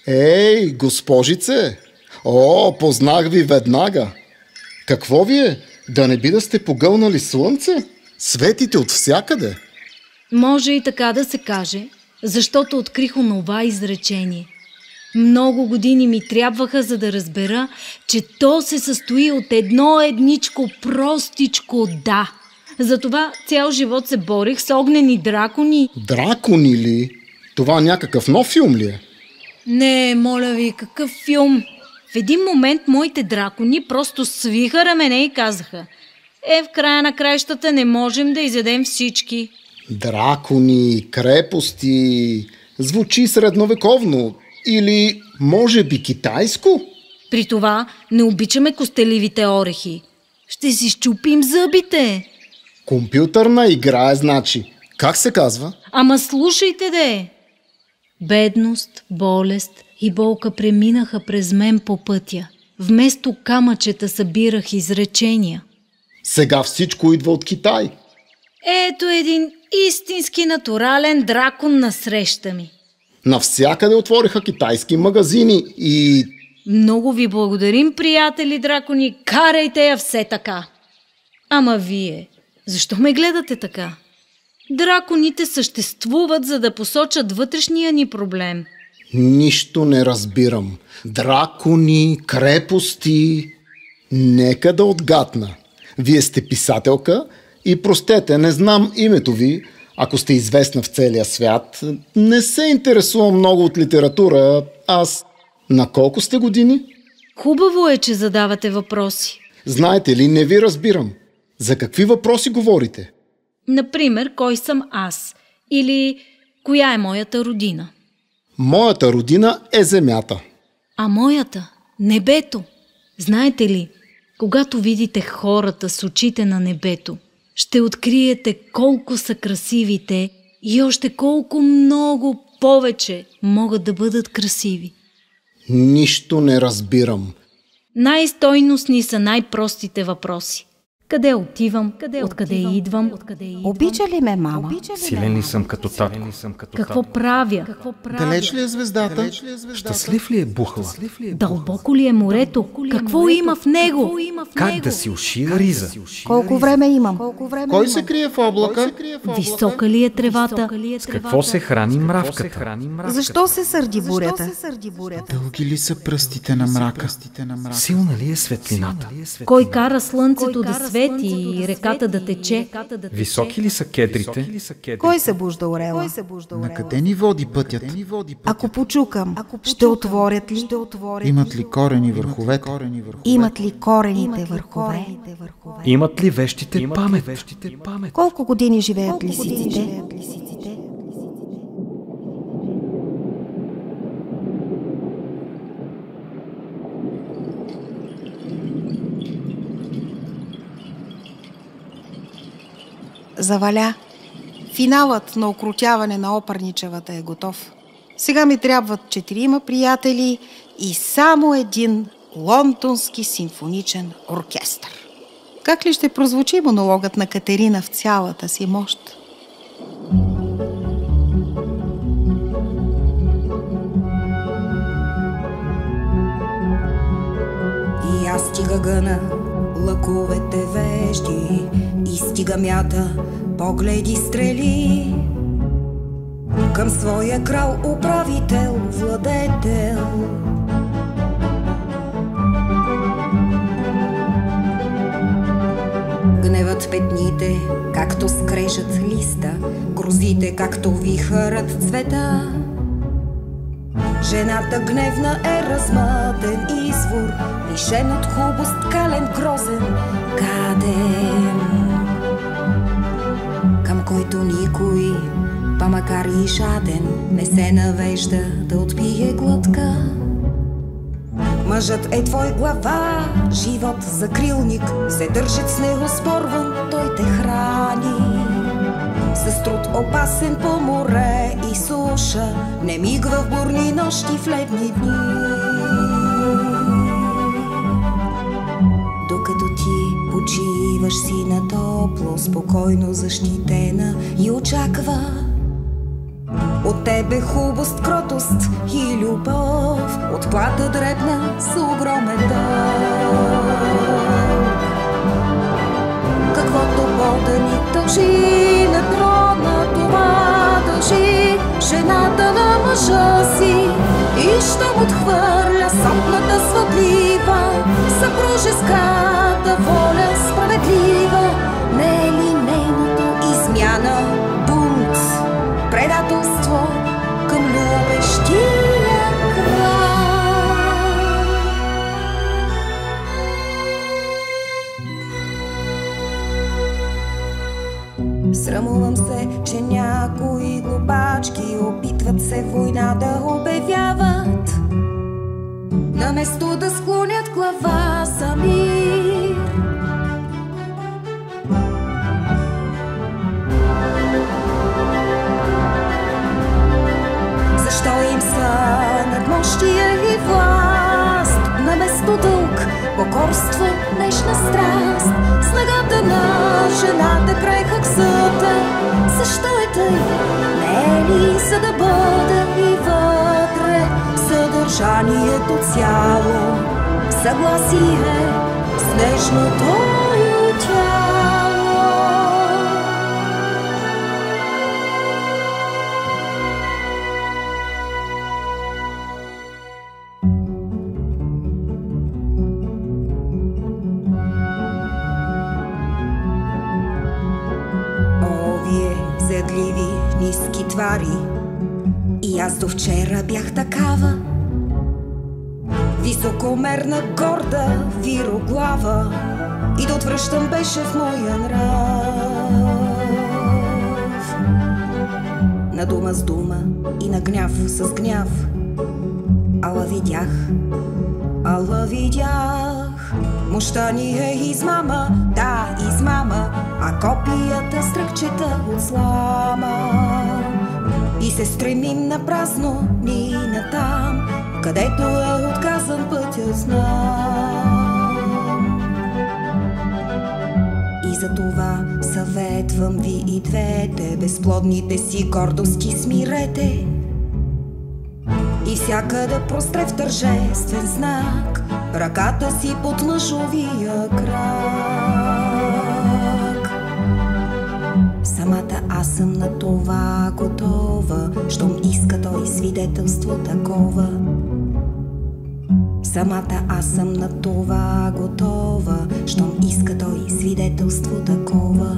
Ей, госпожице! О, познах ви веднага! Какво ви е? Да не би да сте погълнали слънце? Светите от всякъде. Може и така да се каже, защото открих онова изречение. Много години ми трябваха, за да разбера, че то се състои от едно едничко простичко «да». Затова цял живот се борих с огнени дракони. Дракони ли? Това някакъв нов филм ли е? Не, моля ви, какъв филм? В един момент моите дракони просто свиха рамене и казаха: в края на краищата не можем да изядем всички. Дракони, крепости... Звучи средновековно. Или може би китайско? При това не обичаме костеливите орехи. Ще си счупим зъбите. Компютърна игра е, значи. Как се казва? Ама слушайте де! Бедност, болест и болка преминаха през мен по пътя. Вместо камъчета събирах изречения. Сега всичко идва от Китай. Ето един истински натурален дракон насреща ми. Навсякъде отвориха китайски магазини и... Много ви благодарим, приятели дракони, карайте я все така. Ама вие, защо ме гледате така? Драконите съществуват, за да посочат вътрешния ни проблем. Нищо не разбирам. Дракони, крепости... Нека да отгадна. Вие сте писателка и простете, не знам името ви, ако сте известна в целия свят. Не се интересувам много от литература. Аз... На колко сте години? Хубаво е, че задавате въпроси. Знаете ли, не ви разбирам. За какви въпроси говорите? Например, кой съм аз? Или коя е моята родина? Моята родина е земята. А моята – небето. Знаете ли, когато видите хората с очите на небето, ще откриете колко са красивите и още колко много повече могат да бъдат красиви. Нищо не разбирам. Най-стойностни са най-простите въпроси. Къде отивам? Откъде идвам? Обича ли ме мама? Силен ли съм като татко? Какво правя? Далеч ли е звездата? Щастлив ли е бухала? Дълбоко ли е морето? Какво има в него? Как да си ушия риза? Колко време имам? Кой се крие в облака? Висока ли е тревата? С какво се храни мравката? Защо се сърди бурята? Дълги ли са пръстите на мрака? Силна ли е светлината? Кой кара слънцето да свети и реката да тече? Високи ли са кедрите? Кой събужда орела? Накъде ни води пътят? Ако почукам, ще отворят ли? Имат ли корени върховете? Имат ли корените върхове? Имат ли вещите памет? Колко години живеят лисиците? Заваля. Финалът на окрутяване на Опърничевата е готов. Сега ми трябват 4 приятели и само един лондонски симфоничен оркестър. Как ли ще прозвучи монологът на Катерина в цялата си мощ? И аз стига гъна лъковете вежди и стига мята погледи стрели към своя крал, управител, владетел. Гневът петните, както скрежат листа, грозите, както вихърът цвета. Жената гневна е размътен извор, лишен от хубост, кален, грозен, гаден, към който никой, па макар и жаден, не се навежда да отпие глътка. Мъжът е твой глава, живот закрилник, се държат с него спорван, той те храни. С труд опасен по море и суша, не мигва в бурни нощи, в летни дни. Докато ти почиваш си на топло, спокойно защитена и очаква от тебе хубост, кротост и любов. отплата дребна с огромен дълг. Каквото Бога ни дължи на трона, това дължи жената на мъжа си и щом отхвърля сопната свъдлива, съпружеската воля справедлива. Не е ли нейното измяна, бунт, предателство към любещия край? Срамувам се, че някои глупачки опитват се война да обявяват, наместо да склонят глава за мир. Защо им са надмощие и власт, наместо дълг, покорство, нежна страст? Снагата на жената крайхък съда. Защо е тъй? Не е ли за да бъда и вътре съдържанието цяло в съгласие с нежното й тяло? Зедливи, ниски твари, и аз до вчера бях такава. Високомерна, горда, вироглава, и да отвръщам беше в моя нрав. На дума с дума и на гняв с гняв, ала видях, мощта ни е измама, да, измама, а копията стръкчета от слама. И се стремим на празно ни натам, където е отказан пътя, знам. И за това съветвам ви и двете, безплодните си гордости смирете и всякъде простре в тържествен знак ръката си под мъжовия крак. Самата аз съм на това готова, щом иска той свидетелство такова. Самата аз съм на това готова, щом иска той свидетелство такова.